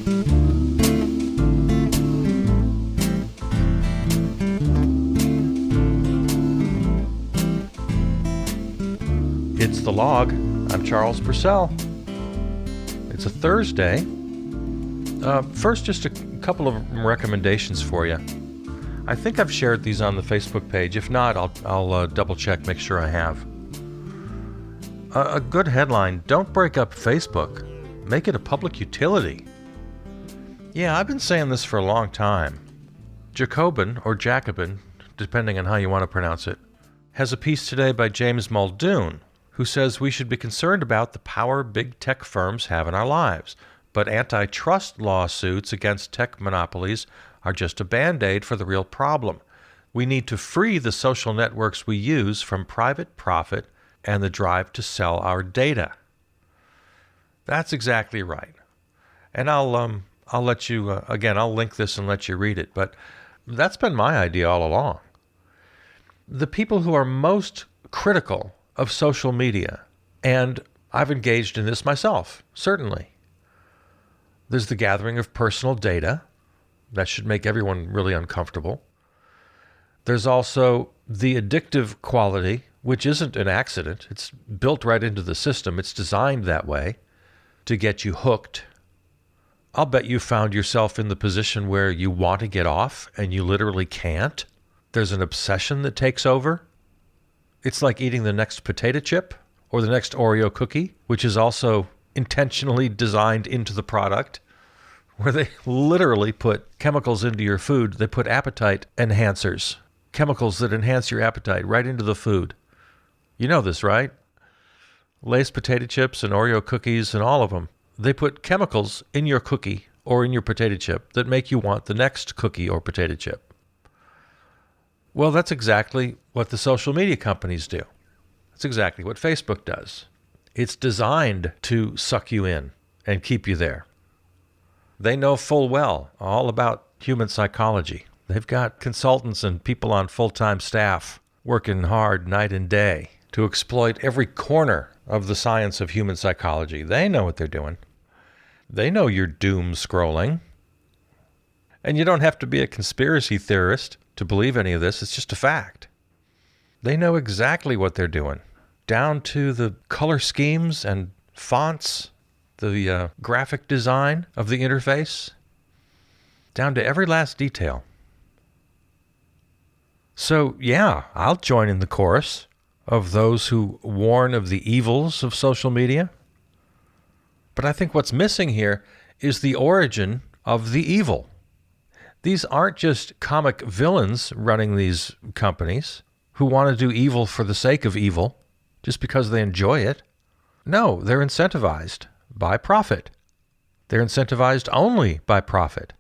It's The Log. I'm Charles Purcell. It's a Thursday. First, just a couple of recommendations for you. I think I've shared these on the Facebook page. If not, I'll double check, make sure I have. A good headline: don't break up Facebook. Make it a public utility. Yeah, I've been saying this for a long time. Jacobin, or Jacobin, depending on how you want to pronounce it, has a piece today by James Muldoon, who says we should be concerned about the power big tech firms have in our lives, but antitrust lawsuits against tech monopolies are just a band-aid for the real problem. We need to free the social networks we use from private profit and the drive to sell our data. That's exactly right. And I'll let you, again, I'll link this and let you read it, but that's been my idea all along. The people who are most critical of social media, and I've engaged in this myself, certainly. There's the gathering of personal data. That should make everyone really uncomfortable. There's also the addictive quality, which isn't an accident. It's built right into the system. It's designed that way to get you hooked. I'll bet you found yourself in the position where you want to get off and you literally can't. There's an obsession that takes over. It's like eating the next potato chip or the next Oreo cookie, which is also intentionally designed into the product, where they literally put chemicals into your food. They put appetite enhancers, chemicals that enhance your appetite right into the food. You know this, right? Lay's potato chips and Oreo cookies and all of them, they put chemicals in your cookie or in your potato chip that make you want the next cookie or potato chip. Well, that's exactly what the social media companies do. That's exactly what Facebook does. It's designed to suck you in and keep you there. They know full well all about human psychology. They've got consultants and people on full-time staff working hard night and day to exploit every corner of the science of human psychology. They know what they're doing. They know you're doom scrolling. And you don't have to be a conspiracy theorist to believe any of this. It's just a fact. They know exactly what they're doing, down to the color schemes and fonts, the graphic design of the interface, down to every last detail. So, yeah, I'll join in the chorus of those who warn of the evils of social media. But I think what's missing here is the origin of the evil. These aren't just comic villains running these companies who want to do evil for the sake of evil, just because they enjoy it. No, they're incentivized by profit. They're incentivized only by profit.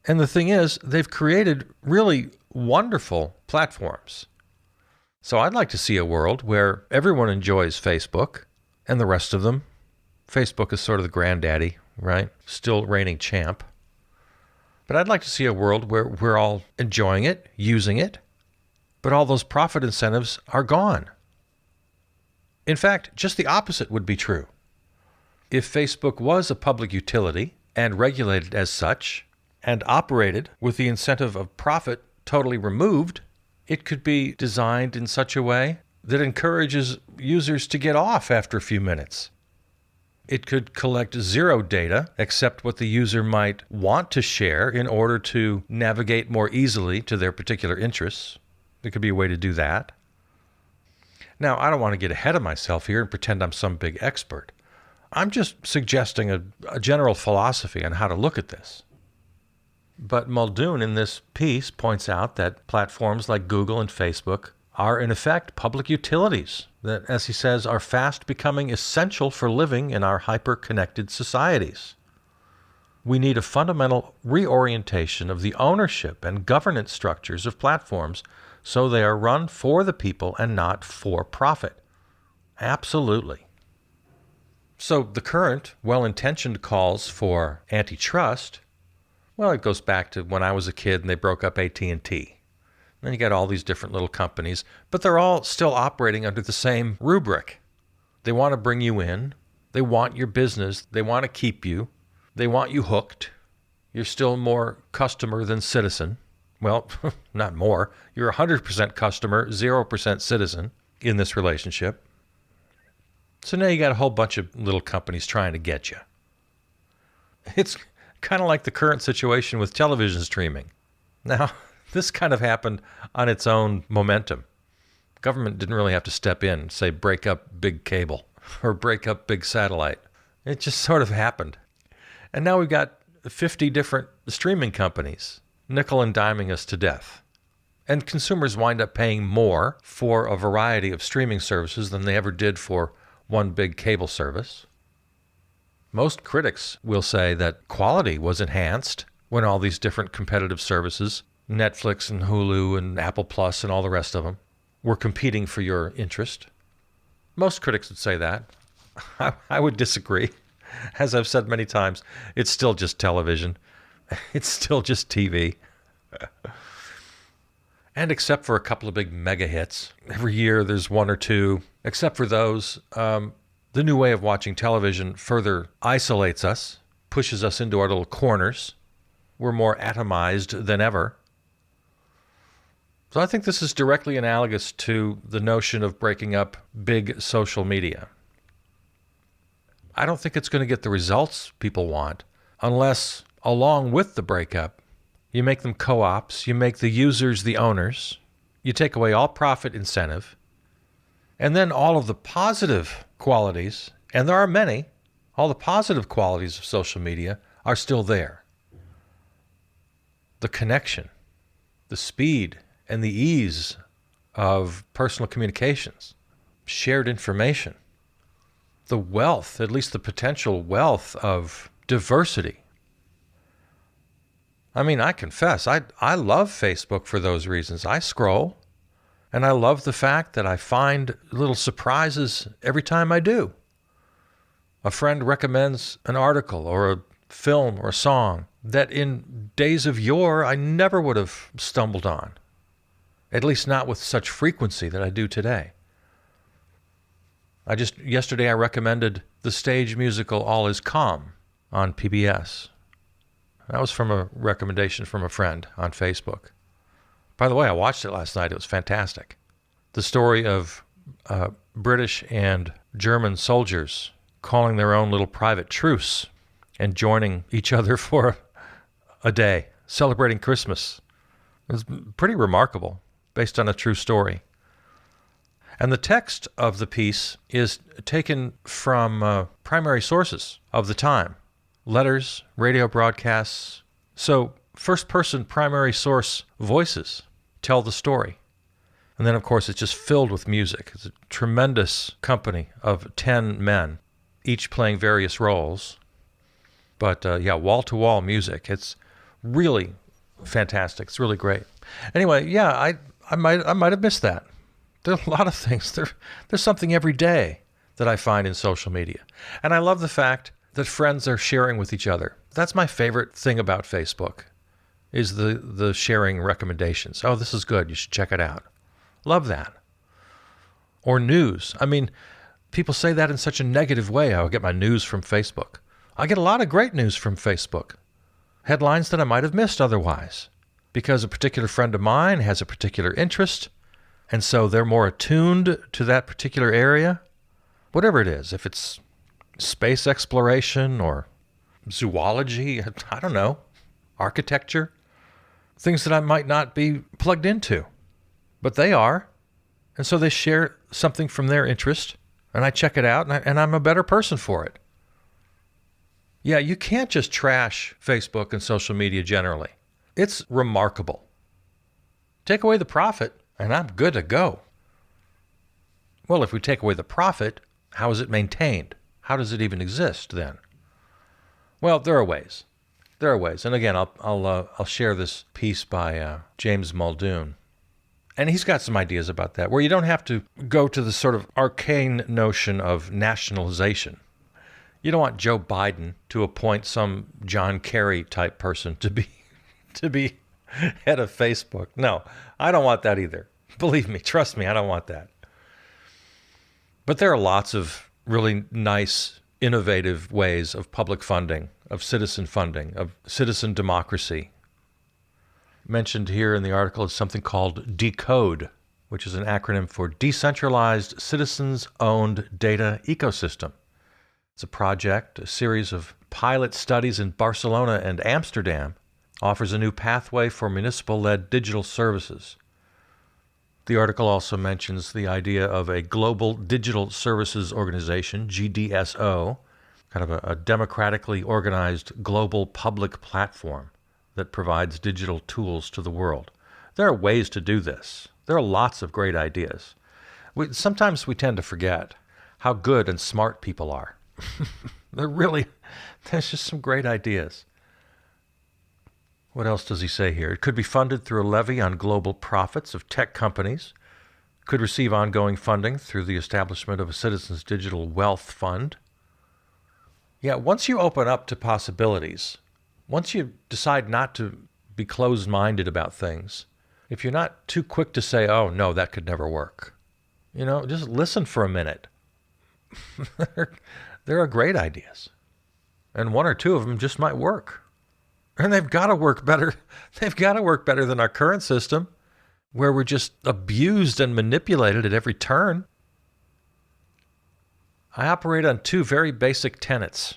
And the thing is, they've created really wonderful platforms. So I'd like to see a world where everyone enjoys Facebook and the rest of them. Facebook is sort of the granddaddy, right? Still reigning champ. But I'd like to see a world where we're all enjoying it, using it, but all those profit incentives are gone. In fact, just the opposite would be true. If Facebook was a public utility and regulated as such and operated with the incentive of profit totally removed, it could be designed in such a way that encourages users to get off after a few minutes. It could collect zero data except what the user might want to share in order to navigate more easily to their particular interests. There could be a way to do that. Now, I don't want to get ahead of myself here and pretend I'm some big expert. I'm just suggesting a general philosophy on how to look at this. But Muldoon in this piece points out that platforms like Google and Facebook are in effect public utilities that, as he says, are fast becoming essential for living in our hyper-connected societies. We need a fundamental reorientation of the ownership and governance structures of platforms so they are run for the people and not for profit. Absolutely. So the current well-intentioned calls for antitrust, well, it goes back to when I was a kid and they broke up AT&T. Then you got all these different little companies, but they're all still operating under the same rubric. They want to bring you in. They want your business. They want to keep you. They want you hooked. You're still more customer than citizen. Well, not more. You're 100% customer, 0% citizen in this relationship. So now you got a whole bunch of little companies trying to get you. It's kind of like the current situation with television streaming. Now, this kind of happened on its own momentum. Government didn't really have to step in and say break up big cable or break up big satellite. It just sort of happened. And now we've got 50 different streaming companies nickel and diming us to death. And consumers wind up paying more for a variety of streaming services than they ever did for one big cable service. Most critics will say that quality was enhanced when all these different competitive services, Netflix and Hulu and Apple Plus and all the rest of them, were competing for your interest. Most critics would say that. I would disagree. As I've said many times, it's still just television. It's still just TV. And except for a couple of big mega hits, every year there's one or two. Except for those, the new way of watching television further isolates us, pushes us into our little corners. We're more atomized than ever. So I think this is directly analogous to the notion of breaking up big social media. I don't think it's going to get the results people want unless, along with the breakup, you make them co-ops, you make the users the owners, you take away all profit incentive, and then all of the positive qualities, and there are many, all the positive qualities of social media are still there. The connection, the speed, and the ease of personal communications, shared information, the wealth, at least the potential wealth of diversity. I mean, I confess, I love Facebook for those reasons. I scroll, and I love the fact that I find little surprises every time I do. A friend recommends an article or a film or a song that in days of yore I never would have stumbled on, at least not with such frequency that I do today. Yesterday I recommended the stage musical All Is Calm on PBS. That was from a recommendation from a friend on Facebook. By the way, I watched it last night. It was fantastic. The story of British and German soldiers calling their own little private truce and joining each other for a day, celebrating Christmas. It was pretty remarkable, based on a true story. And the text of the piece is taken from primary sources of the time. Letters, radio broadcasts. So first-person primary source voices tell the story. And then, of course, it's just filled with music. It's a tremendous company of 10 men, each playing various roles. But, wall-to-wall music. It's really fantastic. It's really great. Anyway, I might have missed that. There are a lot of things. There's something every day that I find in social media. And I love the fact that friends are sharing with each other. That's my favorite thing about Facebook, is the sharing recommendations. Oh, this is good. You should check it out. Love that. Or news. I mean, people say that in such a negative way. I'll get my news from Facebook. I get a lot of great news from Facebook. Headlines that I might have missed otherwise, because a particular friend of mine has a particular interest, and so they're more attuned to that particular area. Whatever it is, if it's space exploration or zoology, I don't know, architecture, things that I might not be plugged into, but they are. And so they share something from their interest, and I check it out, and I'm a better person for it. Yeah, you can't just trash Facebook and social media generally. It's remarkable. Take away the profit, and I'm good to go. Well, if we take away the profit, how is it maintained? How does it even exist then? Well, there are ways. There are ways. And again, I'll share this piece by James Muldoon. And he's got some ideas about that, where you don't have to go to the sort of arcane notion of nationalization. You don't want Joe Biden to appoint some John Kerry type person to be head of Facebook. No, I don't want that either. Believe me, trust me, I don't want that. But there are lots of really nice, innovative ways of public funding of citizen funding, of citizen democracy. Mentioned here in the article is something called DECODE, which is an acronym for Decentralized Citizens-Owned Data Ecosystem. It's a project, a series of pilot studies in Barcelona and Amsterdam, offers a new pathway for municipal-led digital services. The article also mentions the idea of a Global Digital Services Organization, GDSO, kind of a democratically organized global public platform that provides digital tools to the world. There are ways to do this. There are lots of great ideas. Sometimes we tend to forget how good and smart people are. There's just some great ideas. What else does he say here? It could be funded through a levy on global profits of tech companies, could receive ongoing funding through the establishment of a Citizens Digital Wealth Fund. Yeah, once you open up to possibilities, once you decide not to be closed-minded about things, if you're not too quick to say, oh, no, that could never work, just listen for a minute. There are great ideas, and one or two of them just might work. And they've got to work better. They've got to work better than our current system, where we're just abused and manipulated at every turn. I operate on two very basic tenets.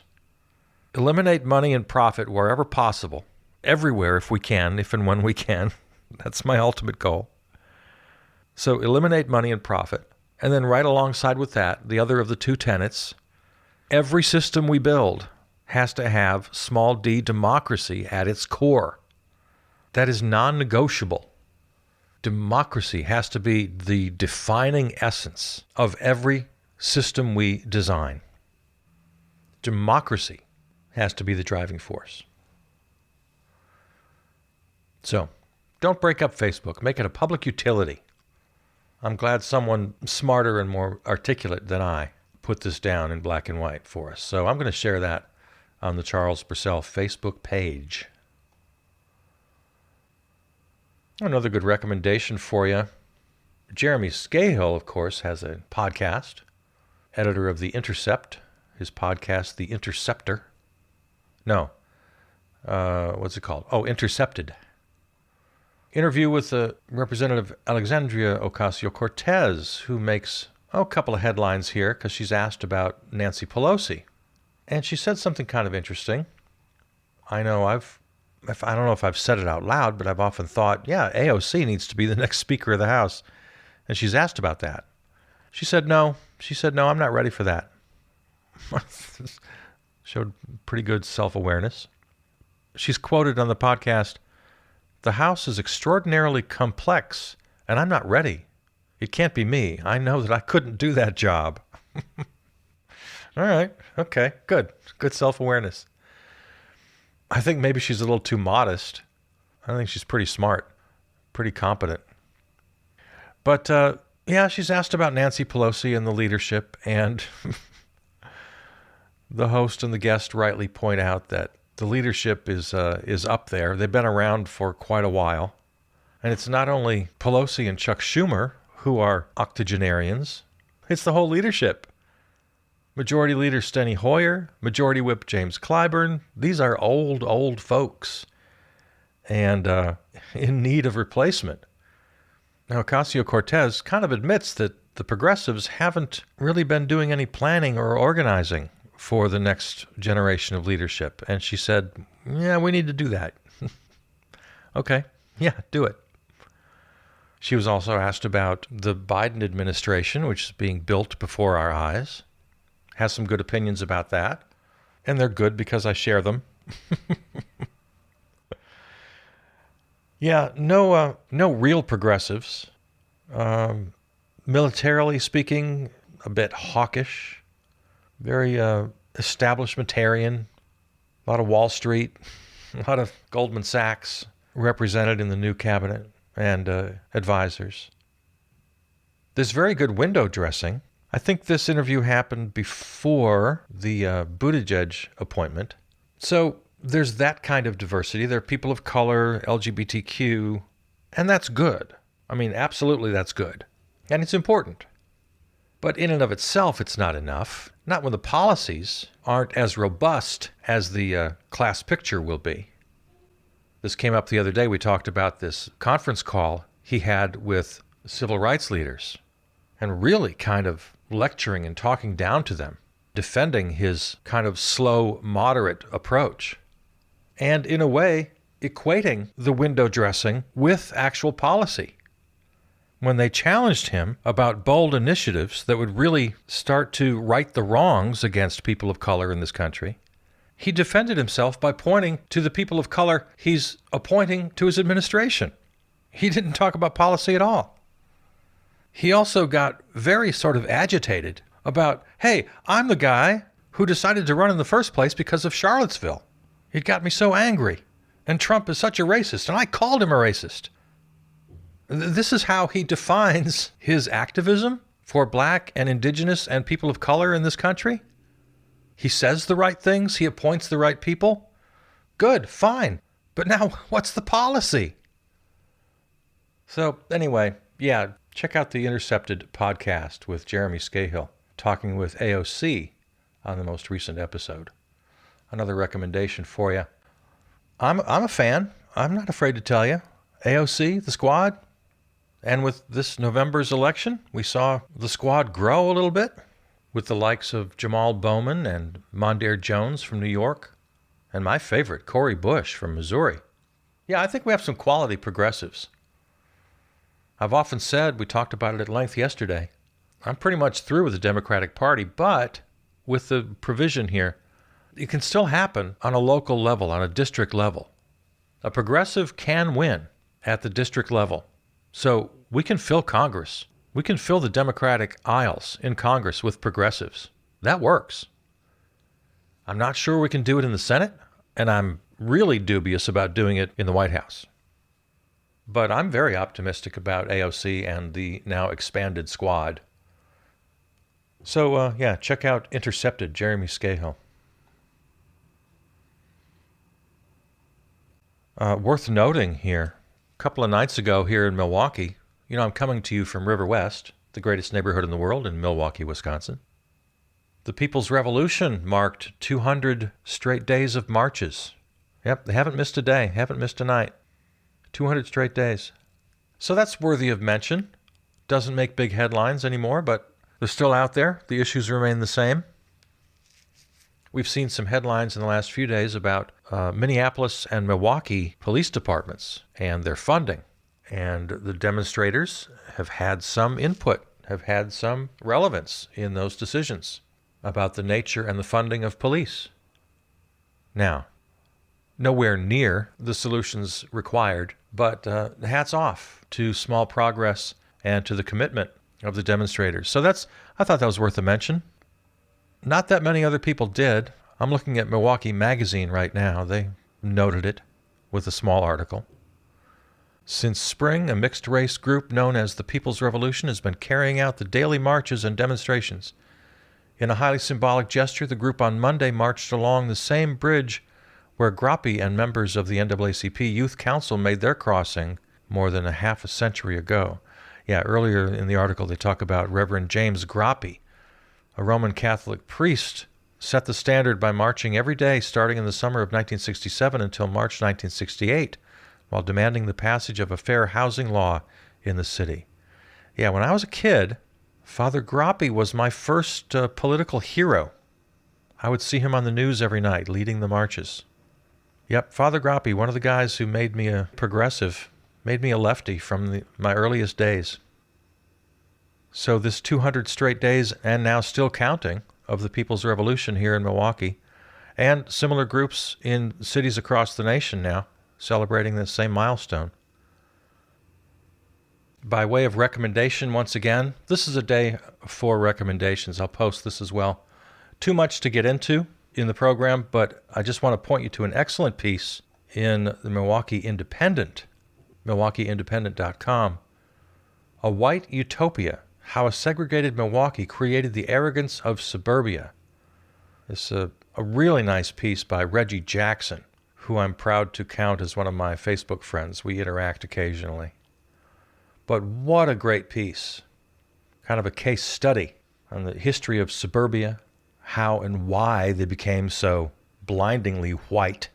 Eliminate money and profit wherever possible, everywhere if we can, if and when we can. That's my ultimate goal. So eliminate money and profit. And then right alongside with that, the other of the two tenets, every system we build has to have small d democracy at its core. That is non-negotiable. Democracy has to be the defining essence of every system we design. Democracy has to be the driving force. So, don't break up Facebook. Make it a public utility. I'm glad someone smarter and more articulate than I put this down in black and white for us. So I'm going to share that on the Charles Purcell Facebook page. Another good recommendation for you. Jeremy Scahill, of course, has a podcast. Editor of The Intercept. His podcast, The Interceptor. No. What's it called? Oh, Intercepted. Interview with the Representative Alexandria Ocasio-Cortez, who makes a couple of headlines here because she's asked about Nancy Pelosi. And she said something kind of interesting. I don't know if I've said it out loud, but I've often thought, yeah, AOC needs to be the next Speaker of the House. And she's asked about that. She said no, I'm not ready for that. Showed pretty good self-awareness. She's quoted on the podcast, "The House is extraordinarily complex, and I'm not ready. It can't be me. I know that I couldn't do that job." All right. Okay. Good. Good self-awareness. I think maybe she's a little too modest. I think she's pretty smart, pretty competent. But, yeah, she's asked about Nancy Pelosi and the leadership, and the host and the guest rightly point out that the leadership is up there. They've been around for quite a while. And it's not only Pelosi and Chuck Schumer who are octogenarians. It's the whole leadership. Majority Leader Steny Hoyer, Majority Whip James Clyburn. These are old folks and in need of replacement. Now, Ocasio-Cortez kind of admits that the progressives haven't really been doing any planning or organizing for the next generation of leadership. And she said, yeah, we need to do that. Okay, yeah, do it. She was also asked about the Biden administration, which is being built before our eyes. Has some good opinions about that. And they're good because I share them. Yeah, no real progressives. Militarily speaking, a bit hawkish. Very establishmentarian. A lot of Wall Street. A lot of Goldman Sachs represented in the new cabinet and advisors. There's very good window dressing. I think this interview happened before the Buttigieg appointment. So there's that kind of diversity. There are people of color, LGBTQ, and that's good. I mean, absolutely that's good. And it's important. But in and of itself, it's not enough. Not when the policies aren't as robust as the class picture will be. This came up the other day. We talked about this conference call he had with civil rights leaders and really kind of lecturing and talking down to them, defending his kind of slow, moderate approach, and in a way equating the window dressing with actual policy. When they challenged him about bold initiatives that would really start to right the wrongs against people of color in this country, he defended himself by pointing to the people of color he's appointing to his administration. He didn't talk about policy at all. He also got very sort of agitated about, hey, I'm the guy who decided to run in the first place because of Charlottesville. It got me so angry. And Trump is such a racist, and I called him a racist. This is how he defines his activism for black and indigenous and people of color in this country. He says the right things. He appoints the right people. Good, fine. But now what's the policy? So anyway, yeah, check out the Intercepted podcast with Jeremy Scahill talking with AOC on the most recent episode. Another recommendation for you. I'm a fan. I'm not afraid to tell you. AOC, the squad. And with this November's election, we saw the squad grow a little bit with the likes of Jamal Bowman and Mondaire Jones from New York, and my favorite, Cori Bush from Missouri. Yeah, I think we have some quality progressives. I've often said, we talked about it at length yesterday, I'm pretty much through with the Democratic Party, but with the provision here, it can still happen on a local level, on a district level. A progressive can win at the district level. So we can fill Congress. We can fill the Democratic aisles in Congress with progressives. That works. I'm not sure we can do it in the Senate, and I'm really dubious about doing it in the White House. But I'm very optimistic about AOC and the now expanded squad. So, yeah, check out Intercepted, Jeremy Scahill. Worth noting here, a couple of nights ago here in Milwaukee, I'm coming to you from River West, the greatest neighborhood in the world in Milwaukee, Wisconsin. The People's Revolution marked 200 straight days of marches. Yep, they haven't missed a day, haven't missed a night. 200 straight days. So that's worthy of mention. Doesn't make big headlines anymore, but they're still out there. The issues remain the same. We've seen some headlines in the last few days about Minneapolis and Milwaukee police departments and their funding. And the demonstrators have had some input, have had some relevance in those decisions about the nature and the funding of police. Now, nowhere near the solutions required, but hats off to small progress and to the commitment of the demonstrators. So I thought that was worth a mention. Not that many other people did. I'm looking at Milwaukee Magazine right now. They noted it with a small article. Since spring, a mixed-race group known as the People's Revolution has been carrying out the daily marches and demonstrations. In a highly symbolic gesture, the group on Monday marched along the same bridge where Groppe and members of the NAACP Youth Council made their crossing more than a half a century ago. Yeah, earlier in the article they talk about Reverend James Groppe, a Roman Catholic priest, set the standard by marching every day starting in the summer of 1967 until March 1968, while demanding the passage of a fair housing law in the city. Yeah, when I was a kid, Father Groppe was my first political hero. I would see him on the news every night leading the marches. Yep, Father Groppe, one of the guys who made me a progressive, made me a lefty from my earliest days. So this 200 straight days, and now still counting, of the People's Revolution here in Milwaukee, and similar groups in cities across the nation now, celebrating the same milestone. By way of recommendation, once again, this is a day for recommendations. I'll post this as well. Too much to get into in the program, but I just want to point you to an excellent piece in the Milwaukee Independent, milwaukeeindependent.com. A White Utopia, How a Segregated Milwaukee Created the Arrogance of Suburbia. It's a really nice piece by Reggie Jackson, who I'm proud to count as one of my Facebook friends. We interact occasionally. But what a great piece. Kind of a case study on the history of suburbia, how and why they became so blindingly white,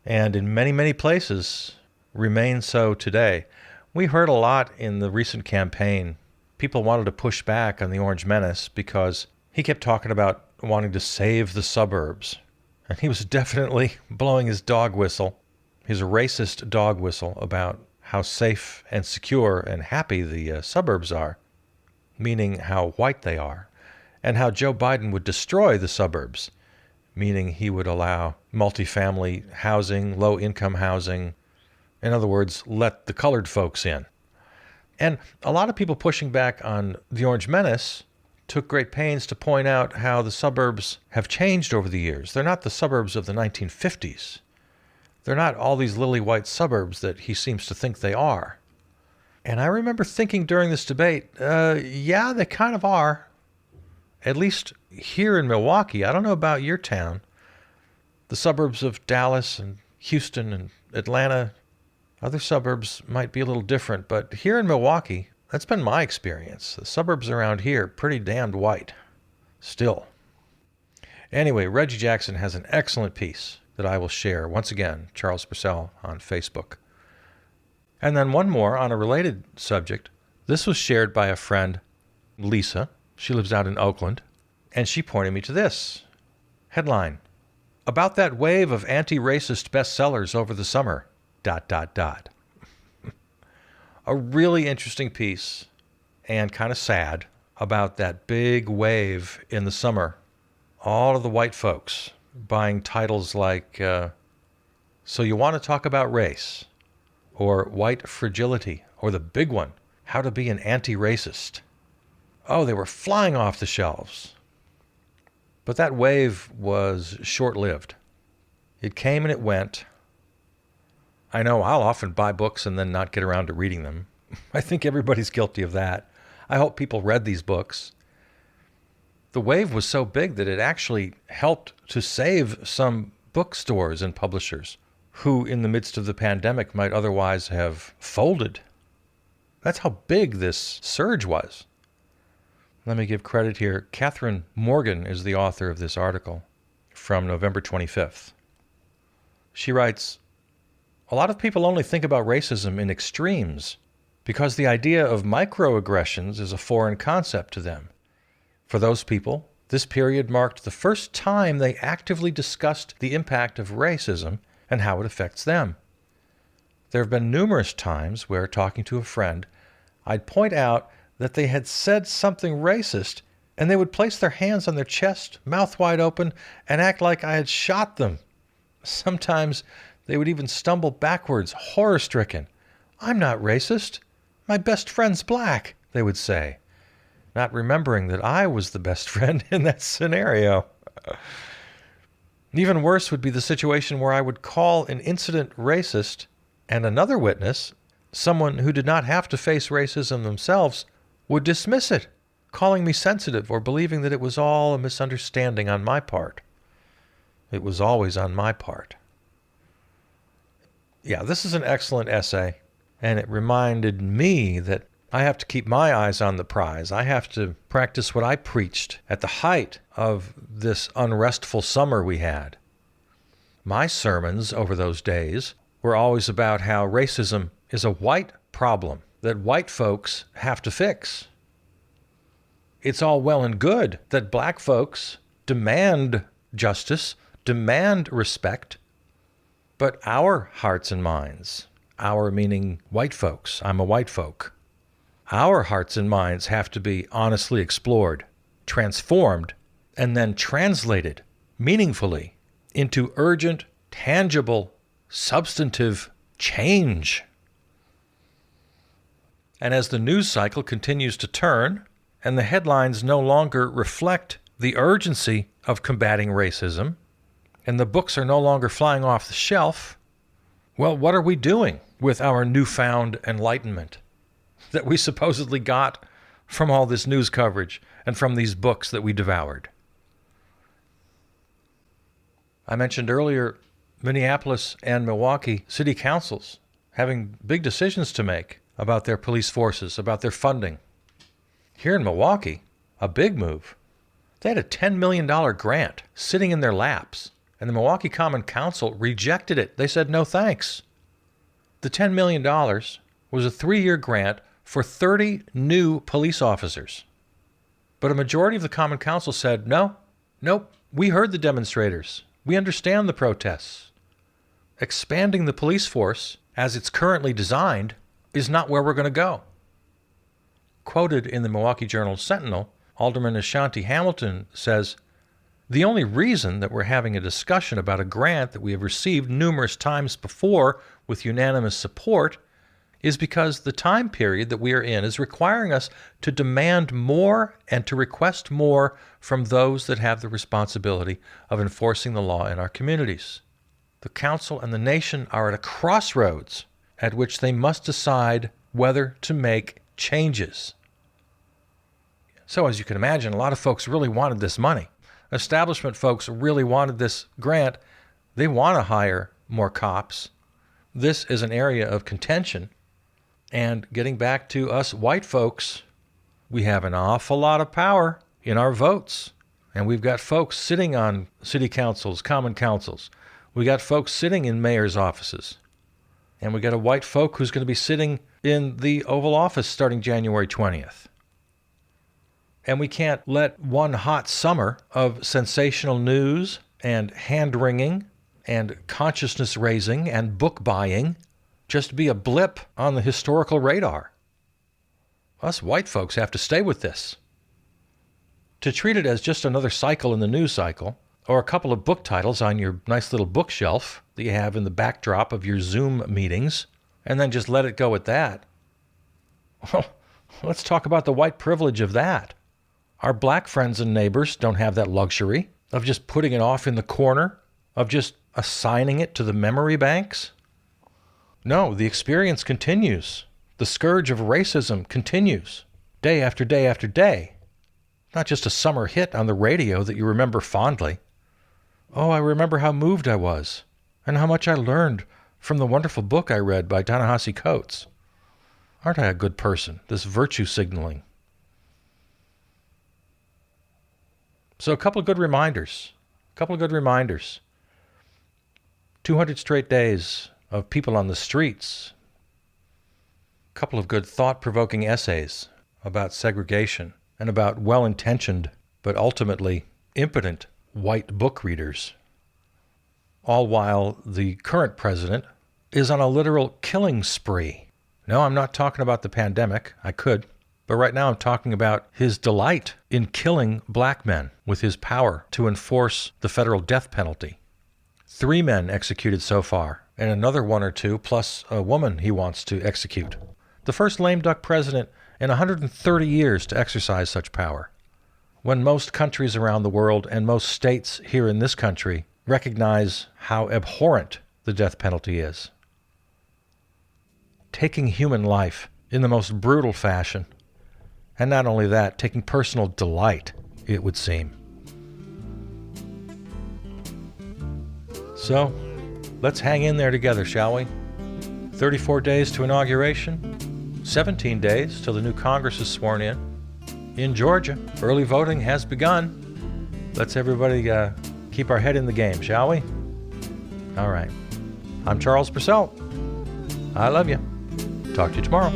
and in many, many places remain so today. We heard a lot in the recent campaign. People wanted to push back on the Orange Menace because he kept talking about wanting to save the suburbs. And he was definitely blowing his dog whistle, his racist dog whistle, about how safe and secure and happy the suburbs are, meaning how white they are, and how Joe Biden would destroy the suburbs, meaning he would allow multifamily housing, low-income housing, in other words, let the colored folks in. And a lot of people pushing back on the Orange Menace took great pains to point out how the suburbs have changed over the years. They're not the suburbs of the 1950s. They're not all these lily white suburbs that he seems to think they are. And I remember thinking during this debate, yeah, they kind of are. At least here in Milwaukee. I don't know about your town. The suburbs of Dallas and Houston and Atlanta, other suburbs might be a little different, but here in Milwaukee, that's been my experience. The suburbs around here, pretty damned white. Still. Anyway, Reggie Jackson has an excellent piece that I will share. Once again, Charles Purcell on Facebook. And then one more on a related subject. This was shared by a friend, Lisa. She lives out in Oakland. And she pointed me to this. Headline: about that wave of anti-racist bestsellers over the summer. ... A really interesting piece, and kind of sad, about that big wave in the summer. All of the white folks buying titles like, So You Want to Talk About Race? Or White Fragility? Or the big one, How to Be an Anti-Racist? Oh, they were flying off the shelves. But that wave was short-lived. It came and it went. I know I'll often buy books and then not get around to reading them. I think everybody's guilty of that. I hope people read these books. The wave was so big that it actually helped to save some bookstores and publishers who, in the midst of the pandemic, might otherwise have folded. That's how big this surge was. Let me give credit here. Catherine Morgan is the author of this article from November 25th. She writes, a lot of people only think about racism in extremes because the idea of microaggressions is a foreign concept to them. For those people, this period marked the first time they actively discussed the impact of racism and how it affects them. There have been numerous times where, talking to a friend, I'd point out that they had said something racist, and they would place their hands on their chest, mouth wide open, and act like I had shot them. Sometimes they would even stumble backwards, horror-stricken. I'm not racist. My best friend's black, they would say, not remembering that I was the best friend in that scenario. Even worse would be the situation where I would call an incident racist, and another witness, someone who did not have to face racism themselves, would dismiss it, calling me sensitive or believing that it was all a misunderstanding on my part. It was always on my part. Yeah, this is an excellent essay, and it reminded me that I have to keep my eyes on the prize. I have to practice what I preached at the height of this unrestful summer we had. My sermons over those days were always about how racism is a white problem that white folks have to fix. It's all well and good that black folks demand justice, demand respect, but our hearts and minds, our meaning white folks, I'm a white folk, our hearts and minds have to be honestly explored, transformed, and then translated meaningfully into urgent, tangible, substantive change. And as the news cycle continues to turn, and the headlines no longer reflect the urgency of combating racism, and the books are no longer flying off the shelf, well, what are we doing with our newfound enlightenment that we supposedly got from all this news coverage and from these books that we devoured? I mentioned earlier Minneapolis and Milwaukee city councils having big decisions to make about their police forces, about their funding. Here in Milwaukee, a big move. They had a $10 million grant sitting in their laps, and the Milwaukee Common Council rejected it. They said, no thanks. The $10 million was a 3-year grant for 30 new police officers. But a majority of the Common Council said, nope, we heard the demonstrators. We understand the protests. Expanding the police force, as it's currently designed, is not where we're going to go. Quoted in the Milwaukee Journal-Sentinel, Alderman Ashanti Hamilton says, the only reason that we're having a discussion about a grant that we have received numerous times before with unanimous support is because the time period that we are in is requiring us to demand more and to request more from those that have the responsibility of enforcing the law in our communities. The council and the nation are at a crossroads at which they must decide whether to make changes. So as you can imagine, a lot of folks really wanted this money. Establishment folks really wanted this grant. They want to hire more cops. This is an area of contention. And getting back to us white folks, we have an awful lot of power in our votes. And we've got folks sitting on city councils, common councils. We got folks sitting in mayor's offices. And we got a white folk who's going to be sitting in the Oval Office starting January 20th. And we can't let one hot summer of sensational news and hand-wringing and consciousness-raising and book-buying just be a blip on the historical radar. Us white folks have to stay with this. To treat it as just another cycle in the news cycle, or a couple of book titles on your nice little bookshelf that you have in the backdrop of your Zoom meetings, and then just let it go at that. Well, let's talk about the white privilege of that. Our black friends and neighbors don't have that luxury of just putting it off in the corner, of just assigning it to the memory banks. No, the experience continues. The scourge of racism continues, day after day after day. Not just a summer hit on the radio that you remember fondly. Oh, I remember how moved I was, and how much I learned from the wonderful book I read by Ta-Nehisi Coates. Aren't I a good person? This virtue signaling. So a couple of good reminders. 200 straight days of people on the streets. A couple of good thought-provoking essays about segregation and about well-intentioned but ultimately impotent white book readers. All while the current president is on a literal killing spree. No, I'm not talking about the pandemic. I could. But right now I'm talking about his delight in killing black men with his power to enforce the federal death penalty. 3 men executed so far, and another 1 or 2, plus a woman he wants to execute. The first lame duck president in 130 years to exercise such power. When most countries around the world and most states here in this country recognize how abhorrent the death penalty is. Taking human life in the most brutal fashion. And not only that, taking personal delight, it would seem. So, let's hang in there together, shall we? 34 days to inauguration, 17 days till the new Congress is sworn in. In Georgia, early voting has begun. Let's everybody keep our head in the game, shall we? All right. I'm Charles Purcell. I love you. Talk to you tomorrow.